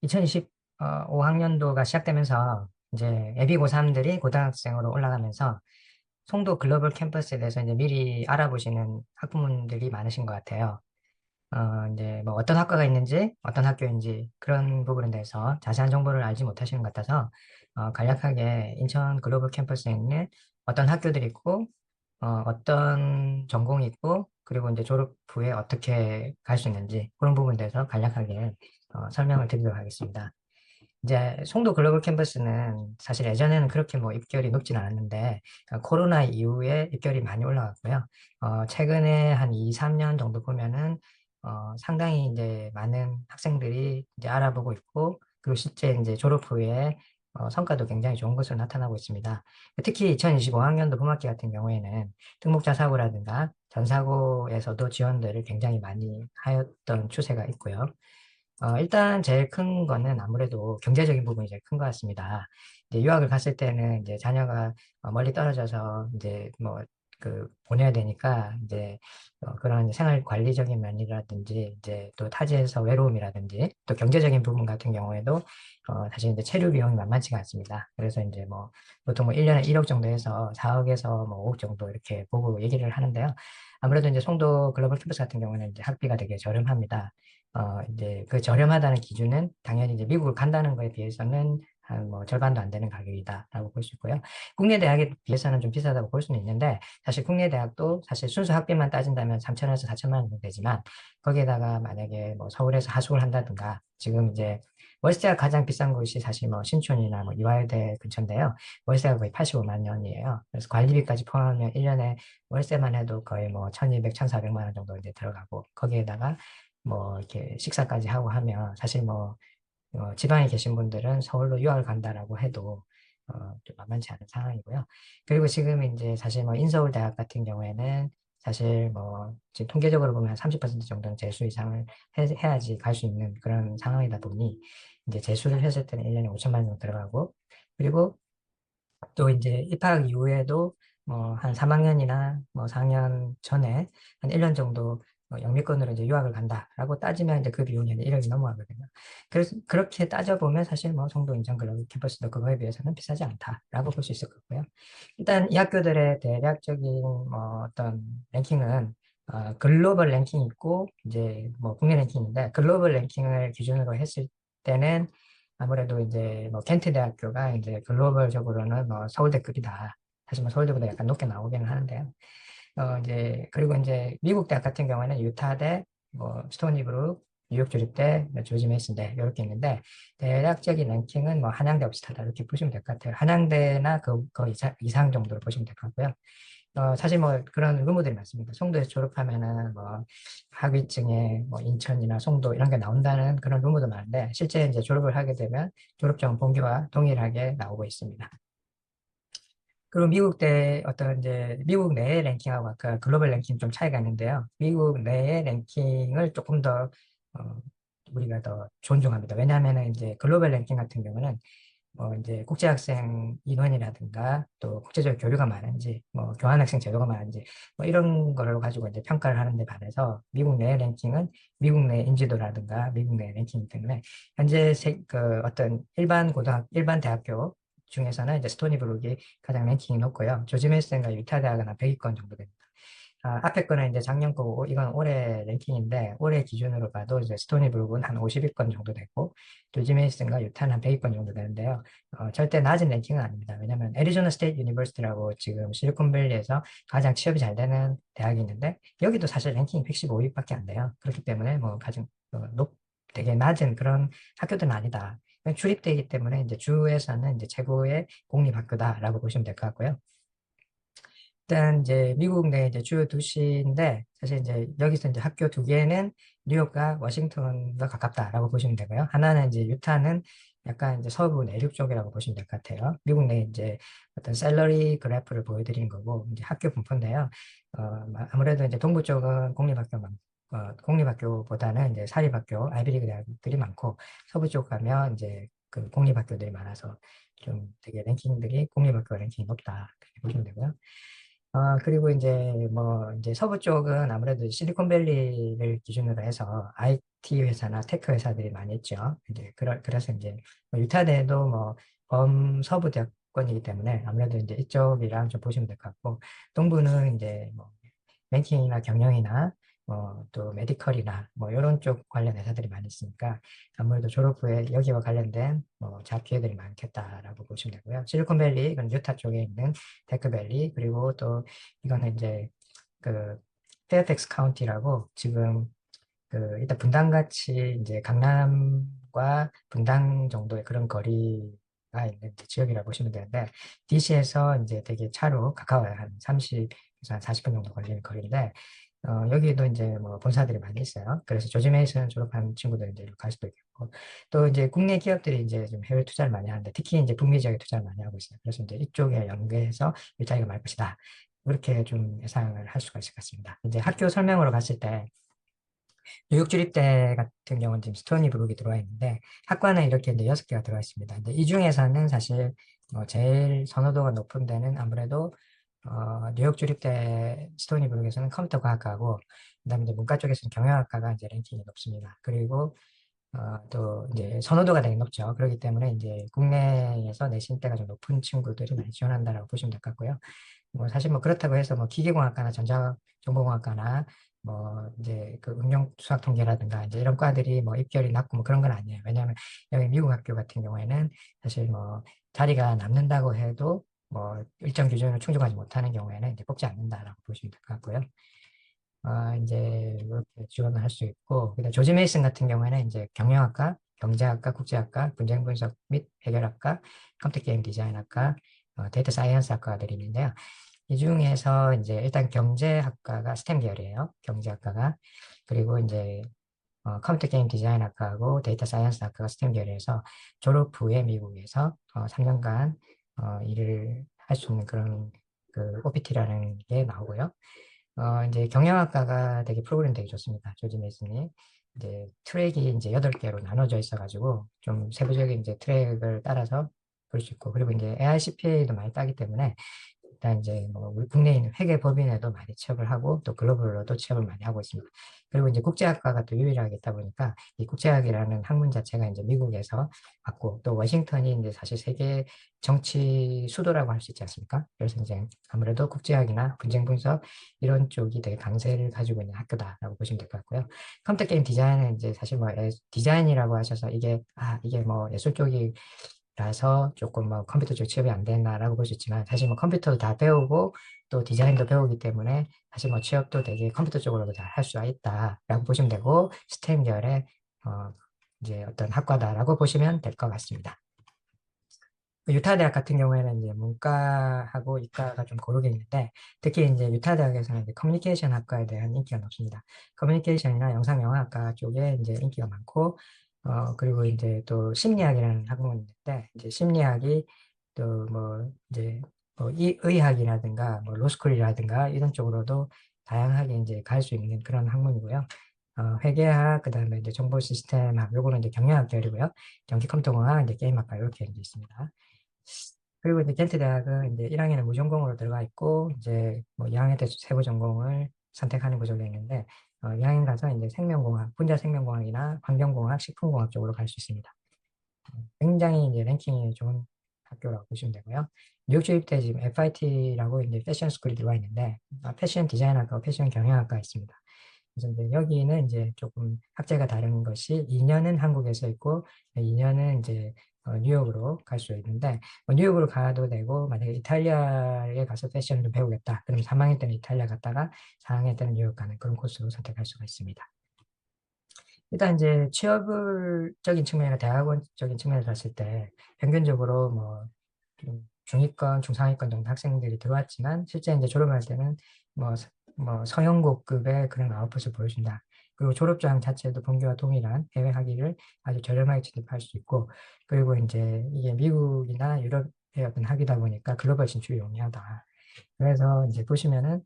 2025학년도가 시작되면서 이제 예비 고3들이 고등학생으로 올라가면서 송도 글로벌 캠퍼스에 대해서 이제 미리 알아보시는 학부모님들이 많으신 것 같아요. 이제 뭐 어떤 학과가 있는지, 어떤 학교인지 그런 부분에 대해서 자세한 정보를 알지 못하시는 것 같아서 간략하게 인천 글로벌 캠퍼스에 있는 어떤 학교들이 있고, 어떤 전공이 있고, 그리고 이제 졸업 후에 어떻게 갈 수 있는지 그런 부분에 대해서 간략하게 설명을 드리도록 하겠습니다. 이제 송도 글로벌 캠퍼스는 사실 예전에는 그렇게 뭐 입결이 높진 않았는데 코로나 이후에 입결이 많이 올라갔고요. 최근에 한 2, 3년 정도 보면은 상당히 이제 많은 학생들이 이제 알아보고 있고 그리고 실제 이제 졸업 후에 성과도 굉장히 좋은 것으로 나타나고 있습니다. 특히 2025학년도 봄학기 같은 경우에는 특목자 사고라든가 전사고에서도 지원들을 굉장히 많이 하였던 추세가 있고요. 일단 제일 큰 거는 아무래도 경제적인 부분이 제일 큰 것 같습니다. 이제 유학을 갔을 때는 이제 자녀가 멀리 떨어져서 이제 뭐 그 보내야 되니까 이제 그런 생활 관리적인 면이라든지 이제 또 타지에서 외로움이라든지 또 경제적인 부분 같은 경우에도 사실 이제 체류 비용이 만만치가 않습니다. 그래서 이제 뭐 보통 뭐 1년에 1억 정도 해서 4억에서 뭐 5억 정도 이렇게 보고 얘기를 하는데요. 아무래도 이제 송도 글로벌 캠퍼스 같은 경우는 이제 학비가 되게 저렴합니다. 이제 그 저렴하다는 기준은 당연히 이제 미국을 간다는 거에 비해서는 한 뭐 절반도 안 되는 가격이다라고 볼 수 있고요. 국내 대학에 비해서는 좀 비싸다고 볼 수는 있는데 사실 국내 대학도 사실 순수 학비만 따진다면 3천원에서 4천만 원 정도 되지만 거기에다가 만약에 뭐 서울에서 하숙을 한다든가 지금 이제 월세가 가장 비싼 곳이 사실 뭐 신촌이나 뭐 이화여대 근처인데요. 월세가 거의 85만 원이에요. 그래서 관리비까지 포함하면 1년에 월세만 해도 거의 뭐 1200, 1400만 원 정도 이제 들어가고 거기에다가 뭐 이렇게 식사까지 하고 하면 사실 뭐 지방에 계신 분들은 서울로 유학을 간다라고 해도 좀 만만치 않은 상황이고요. 그리고 지금 이제 사실 뭐 인서울 대학 같은 경우에는 사실 뭐 지금 통계적으로 보면 한 30% 정도는 재수 이상을 해야지 갈 수 있는 그런 상황이다 보니 이제 재수를 했을 때는 1년에 5천만 원 정도 들어가고 그리고 또 이제 입학 이후에도 뭐 한 3학년이나 뭐 4학년 전에 한 1년 정도 영미권으로 이제 유학을 간다라고 따지면 이제 그 비용이 한 1억이 넘어가거든요. 그래서 그렇게 따져보면 사실 뭐 송도 인천 글로벌 캠퍼스도 그거에 비해서는 비싸지 않다라고 볼 수 있을 거고요. 일단 이 학교들의 대략적인 뭐 어떤 랭킹은 글로벌 랭킹이 있고 이제 뭐 국내 랭킹인데 글로벌 랭킹을 기준으로 했을 때는 아무래도 이제 뭐 켄트 대학교가 이제 글로벌적으로는 뭐 서울대급이다. 사실 뭐 서울대보다 약간 높게 나오기는 하는데요. 이제 그리고 이제 미국 대학 같은 경우에는 유타대, 뭐 스토니브룩, 뉴욕 주립대, 뭐 조지 메이슨대 이렇게 있는데 대략적인 랭킹은 뭐 한양대 비슷하다 이렇게 보시면 될 것 같아요. 한양대나 그 이상 정도로 보시면 될 것 같고요. 사실 뭐 그런 루머들이 많습니다. 송도에서 졸업하면은 뭐 학위증에 뭐 인천이나 송도 이런 게 나온다는 그런 루머도 많은데 실제 이제 졸업을 하게 되면 졸업증 본기와 동일하게 나오고 있습니다. 그리고 미국 대 어떤 이제 미국 내의 랭킹하고 아까 글로벌 랭킹 좀 차이가 있는데요. 미국 내의 랭킹을 조금 더 우리가 더 존중합니다. 왜냐하면은 이제 글로벌 랭킹 같은 경우는 이제 국제학생 인원이라든가 또 국제적 교류가 많은지 뭐 교환학생 제도가 많은지 뭐 이런 거를 가지고 이제 평가를 하는 데 반해서 미국 내 랭킹은 미국 내 인지도라든가 미국 내 랭킹이기 때문에 현재 그 어떤 일반 대학교 중에서는 이제 스토니브룩이 가장 랭킹이 높고요. 조지 메이슨과 유타 대학은 한 100위권 정도 됩니다. 앞에 거는 이제 작년 거고, 이건 올해 랭킹인데, 올해 기준으로 봐도 이제 스토니브룩은 한 50위권 정도 되고, 조지 메이슨과 유타는 한 100위권 정도 되는데요. 절대 낮은 랭킹은 아닙니다. 왜냐면 애리조나 스테이트 유니버시티라고 지금 실리콘밸리에서 가장 취업이 잘 되는 대학이 있는데, 여기도 사실 랭킹이 115위밖에 안 돼요. 그렇기 때문에 뭐 가장 되게 낮은 그런 학교들은 아니다. 주립대이기 때문에 이제 주에서는 이제 최고의 공립학교다라고 보시면 될 것 같고요. 일단 이제 미국 내 이제 주요 도시인데 사실 이제 여기서 이제 학교 두 개는 뉴욕과 워싱턴과 가깝다라고 보시면 되고요. 하나는 이제 유타는 약간 이제 서부 내륙 쪽이라고 보시면 될 것 같아요. 미국 내 이제 어떤 셀러리 그래프를 보여드리는 거고 이제 학교 분포인데요. 아무래도 이제 동부 쪽은 공립학교보다는 이제 사립학교, 아이비리그 대학들이 많고 서부 쪽 가면 이제 그 공립학교들이 많아서 좀 되게 랭킹들이 공립학교 랭킹이 높다 그렇게 보시면 되고요. 그리고 이제 뭐 이제 서부 쪽은 아무래도 실리콘밸리를 기준으로 해서 IT 회사나 테크 회사들이 많이 있죠. 이제 그래서 이제 뭐 유타대도 뭐 범서부 대학원이기 때문에 아무래도 이제 이쪽이랑 좀 보시면 될 것 같고, 동부는 이제 뭐 뱅킹이나 경영이나 뭐 또 메디컬이나 뭐 이런 쪽 관련 회사들이 많이 있으니까 아무래도 졸업 후에 여기와 관련된 뭐 잡 기회들이 많겠다라고 보시면 되고요. 실리콘밸리, 이건 유타 쪽에 있는 테크밸리, 그리고 또 이거는 이제 그 페어팩스 카운티라고 지금 그 일단 분당같이 이제 강남과 분당 정도의 그런 거리가 있는 이제 지역이라고 보시면 되는데, DC에서 이제 되게 차로 가까워요. 한 30에서 한 40분 정도 걸리는 거리인데, 여기도 이제 뭐 본사들이 많이 있어요. 그래서 조지 메이슨 졸업한 친구들 이제 갈 수도 있겠고, 또 이제 국내 기업들이 이제 좀 해외 투자를 많이 하는데, 특히 이제 북미 지역에 투자를 많이 하고 있어요. 그래서 이제 이쪽에 연계해서 일자리가 많을 것이다. 그렇게 좀 예상을 할 수가 있을 것 같습니다. 이제 학교 설명으로 갔을 때, 뉴욕 주립대 같은 경우는 지금 스토니 브룩이 들어와 있는데, 학과는 이렇게 이제 6개가 들어와 있습니다. 근데 이 중에서는 사실 제일 선호도가 높은 데는 아무래도 뉴욕 주립대 스토니 브룩에서는 컴퓨터 과학과고, 그다음에 이제 문과 쪽에서는 경영학과가 이제 랭킹이 높습니다. 그리고 또 이제 선호도가 되게 높죠. 그렇기 때문에 이제 국내에서 내신대가 좀 높은 친구들이 많이 지원한다라고 보시면 될 것 같고요. 뭐 사실 뭐 그렇다고 해서 뭐 기계공학과나 전자정보공학과나 뭐 이제 그 응용수학통계라든가 이제 이런 과들이 뭐 입결이 낮고 뭐 그런 건 아니에요. 왜냐하면 여기 미국 학교 같은 경우에는 사실 뭐 자리가 남는다고 해도 뭐 일정 기준을 충족하지 못하는 경우에는 이제 뽑지 않는다라고 보시면 될 것 같고요. 이제 이렇게 지원을 할 수 있고, 그다음 조지 메이슨 같은 경우에는 이제 경영학과, 경제학과, 국제학과, 분쟁 분석 및 해결학과, 컴퓨터 게임 디자인학과, 데이터 사이언스 학과들이 있는데요. 이 중에서 이제 일단 경제학과가 스템 계열이에요. 경제학과가. 그리고 이제 컴퓨터 게임 디자인 학과하고 데이터 사이언스 학과가 스템 계열에서 졸업 후에 미국에서 3년간 일을 할 수 있는 그런 그 OPT라는 게 나오고요. 이제 경영학과가 되게 프로그램 되게 좋습니다. 조지 메이슨이. 이제 트랙이 이제 8개로 나눠져 있어가지고 좀 세부적인 이제 트랙을 따라서 볼 수 있고, 그리고 이제 AICPA도 많이 따기 때문에 일단 이제 뭐 우리 국내에 있는 회계 법인에도 많이 취업을 하고 또 글로벌로도 취업을 많이 하고 있습니다. 그리고 이제 국제학과가 또 유일하게 있다 보니까 이 국제학이라는 학문 자체가 이제 미국에서 왔고, 또 워싱턴이 이제 사실 세계 정치 수도라고 할 수 있지 않습니까? 그래서 이제 아무래도 국제학이나 분쟁 분석 이런 쪽이 되게 강세를 가지고 있는 학교다라고 보시면 될 것 같고요. 컴퓨터 게임 디자인은 이제 사실 뭐 디자인이라고 하셔서 이게 뭐 예술 쪽이 라서 조금 뭐 컴퓨터 쪽 취업이 안 됐나라고 볼 수 있지만, 사실 뭐 컴퓨터도 다 배우고 또 디자인도 배우기 때문에 사실 뭐 취업도 되게 컴퓨터 쪽으로도 잘 할 수가 있다라고 보시면 되고, 스템 계열의 어 이제 어떤 학과다라고 보시면 될 것 같습니다. 유타 대학 같은 경우에는 이제 문과하고 이과가 좀 고르게 있는데, 특히 이제 유타 대학에서는 이제 커뮤니케이션 학과에 대한 인기가 높습니다. 커뮤니케이션이나 영상영화학과 쪽에 이제 인기가 많고, 그리고 이제 또 심리학이라는 학문이 있는데, 이제 심리학이 또 뭐 이제 뭐 의학이라든가 뭐 로스쿨이라든가 이런 쪽으로도 다양하게 이제 갈 수 있는 그런 학문이고요. 회계학, 그다음에 이제 정보 시스템학, 요거는 이제 경영학 계열이고요. 전기 컴퓨터공학, 이제 게임학과 이렇게 이제 있습니다. 그리고 이제 겐트 대학은 이제 1학년에 무전공으로 들어가 있고, 이제 뭐 2학년 때 세부 전공을 선택하는 구조가 있는데, 2학년 가서 이제 생명공학, 분자 생명공학이나 환경공학, 식품공학 쪽으로 갈 수 있습니다. 굉장히 이제 랭킹이 좋은 학교라고 보시면 되고요. 뉴욕 주립대 지금 FIT라고 이제 패션 스쿨이 들어와 있는데, 패션 디자인학과, 패션 경영학과 있습니다. 그래서 이제 여기는 이제 조금 학제가 다른 것이 2년은 한국에서 있고 2년은 이제 뉴욕으로 갈 수 있는데, 뉴욕으로 가도 되고, 만약에 이탈리아에 가서 패션을 좀 배우겠다 그러면 3학년 때는 이탈리아 갔다가 4학년 때는 뉴욕 가는 그런 코스로 선택할 수가 있습니다. 일단 이제 취업적인 측면이나 대학원적인 측면에서 봤을 때 평균적으로 좀 중위권, 중상위권 정도 학생들이 들어왔지만, 실제 이제 졸업할 때는 뭐, 뭐 서영고급의 그런 아웃풋을 보여준다. 그리고 졸업장 자체도 본교와 동일한 해외 학위를 아주 저렴하게 취득할 수 있고, 그리고 이제 이게 미국이나 유럽의 어떤 학위다 보니까 글로벌 진출이 용이하다. 그래서 이제 보시면은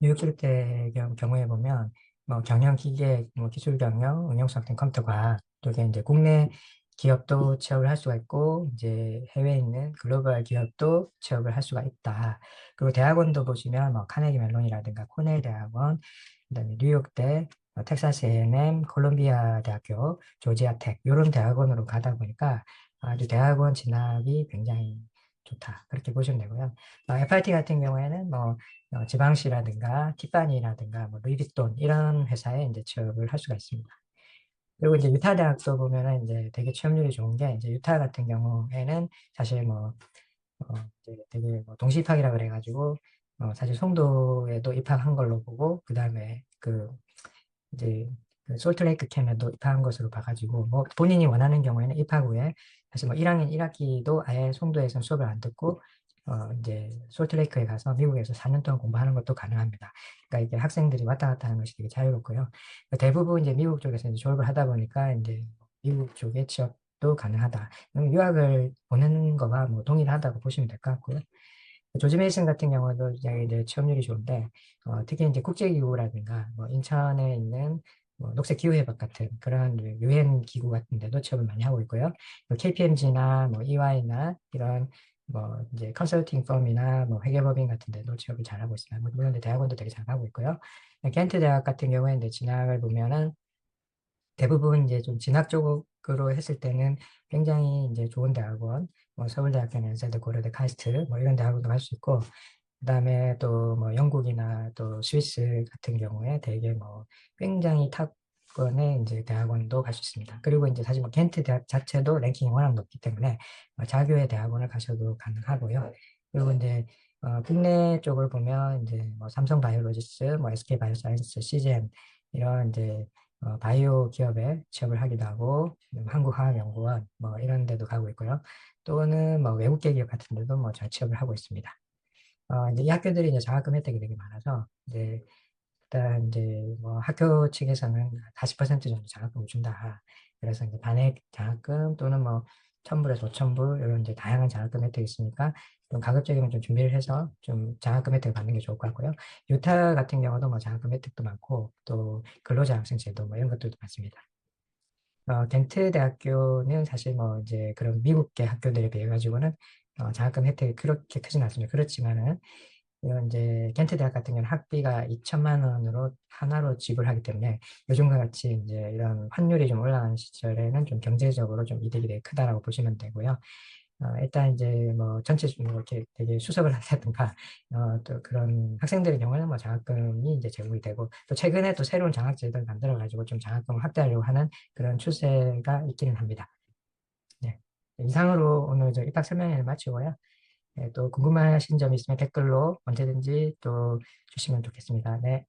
뉴욕 주립대 경우에 보면 뭐 경영 기계, 뭐 기술 경영, 응용수학 등 컴퓨터과 쪽에 이제 국내 기업도 취업을 할 수가 있고, 이제 해외에 있는 글로벌 기업도 취업을 할 수가 있다. 그리고 대학원도 보시면 뭐 카네기 멜론이라든가 코넬 대학원, 그다음에 뉴욕대, 텍사스 A&M, 콜롬비아 대학교, 조지아 텍 이런 대학원으로 가다 보니까 아주 대학원 진학이 굉장히 좋다. 그렇게 보시면 되고요. FRT 같은 경우에는 뭐 지방시라든가 티파니라든가 뭐 루이비통 이런 회사에 이제 취업을 할 수가 있습니다. 그리고 이제 유타 대학도 보면은 이제 되게 취업률이 좋은 게 이제 유타 같은 경우에는 사실 뭐 이제 되게 뭐 동시 입학이라 그래가지고 사실 송도에도 입학한 걸로 보고 그 다음에 그 이제 그 솔트레이크 캠에도 입학한 것으로 봐가지고 뭐 본인이 원하는 경우에는 입학 후에 사실 뭐 1학년 1학기도 아예 송도에서 수업을 안 듣고 이제 솔트레이크에 가서 미국에서 4년 동안 공부하는 것도 가능합니다. 그러니까 이게 학생들이 왔다 갔다 하는 것이 되게 자유롭고요. 대부분 이제 미국 쪽에서 이제 졸업을 하다 보니까 이제 미국 쪽에 취업도 가능하다. 유학을 보내는 거와 뭐 동일하다고 보시면 될 것 같고요. 조지 메이슨 같은 경우도 이제 취업률이 좋은데 특히 이제 국제기구라든가 뭐 인천에 있는 뭐 녹색 기후회복 같은 그런 유엔 기구 같은 데도 취업을 많이 하고 있고요. KPMG나 뭐 EY나 이런 뭐 이제 컨설팅 펌이나 뭐 회계법인 같은 데도 취업을 잘하고 있습니다. 뭐 물론 대학원도 되게 잘하고 있고요. 켄트 대학 같은 경우에 이제 진학을 보면은 대부분 이제 좀 진학 쪽으로 했을 때는 굉장히 이제 좋은 대학원, 뭐 서울대학교, 연세대, 고려대, 카이스트 뭐 이런 대학원도 갈 수 있고, 그다음에 또 뭐 영국이나 또 스위스 같은 경우에 되게 뭐 굉장히 탑권의 이제 대학원도 갈 수 있습니다. 그리고 이제 사실 뭐 켄트 대학 자체도 랭킹이 워낙 높기 때문에 자교의 대학원을 가셔도 가능하고요. 그리고 이제 국내 쪽을 보면 이제 뭐 삼성바이오로지스, 뭐 SK바이오사이언스, CGM 이런 이제 바이오 기업에 취업을 하기도 하고 한국화학연구원 뭐 이런 데도 가고 있고요. 또는 뭐 외국계 기업 같은 데도 뭐 잘 취업을 하고 있습니다. 이제 이 학교들이 이제 장학금 혜택이 되게 많아서 이제 일단 이제 뭐 학교 측에서는 40% 정도 장학금을 준다. 그래서 이제 반액 장학금 또는 뭐 1,000불에서 5,000불 이런 이제 다양한 장학금 혜택이 있으니까 좀 가급적이면 좀 준비를 해서 좀 장학금 혜택을 받는 게 좋을 것 같고요. 유타 같은 경우도 뭐 장학금 혜택도 많고 또 근로장학생 제도 뭐 이런 것들도 많습니다. 겐트 대학교는 사실 뭐 이제 그런 미국계 학교들에 비해 가지고는 장학금 혜택이 그렇게 크진 않습니다. 그렇지만은 이런 이제 겐트 대학 같은 경우는 학비가 2천만 원으로 하나로 지불하기 때문에 요즘과 같이 이제 이런 환율이 좀 올라가는 시절에는 좀 경제적으로 좀 이득이 되게 크다라고 보시면 되고요. 일단 이제 뭐 전체 뭐 이렇게 되게 수석을 한다든가 또 그런 학생들의 경우는 뭐 장학금이 이제 제공이 되고 또 최근에 또 새로운 장학제도를 만들어 가지고 좀 장학금을 확대하려고 하는 그런 추세가 있기는 합니다. 네. 이상으로 오늘 저 입학 설명회를 마치고요. 또 궁금하신 점 있으면 댓글로 언제든지 또 주시면 좋겠습니다. 네.